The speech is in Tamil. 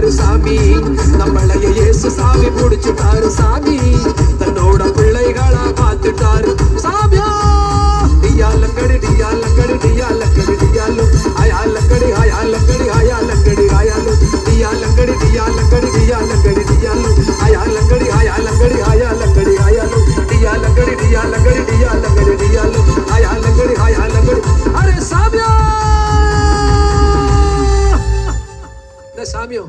பிடிச்சுட்டாரு சாமி, நம்மளைய இயேசு சாமி பிடிச்சுட்டாரு சாமி, தன்னோட பிள்ளைகளா பார்த்துட்டாரு சாமியா. டியா லங்கடி டியா லங்கடி டியா லங்கடி டியாலு ஆயா லங்கடி ஆயா லங்கடி ஆயா லங்கடி ஆயாலு டியா லங்கடி டியா லங்கடி டியா லங்கடி டியாலு ஆயா லங்கடி ஆயா லங்கடி ஆயா லங்கடி ஆயாலு டியா லங்கடி டியா லங்கடி டியா லங்கடி டியாலு ஆயா லங்கடி ஆயா லங்கடி. அரே சாமியா, இந்த சாமியோ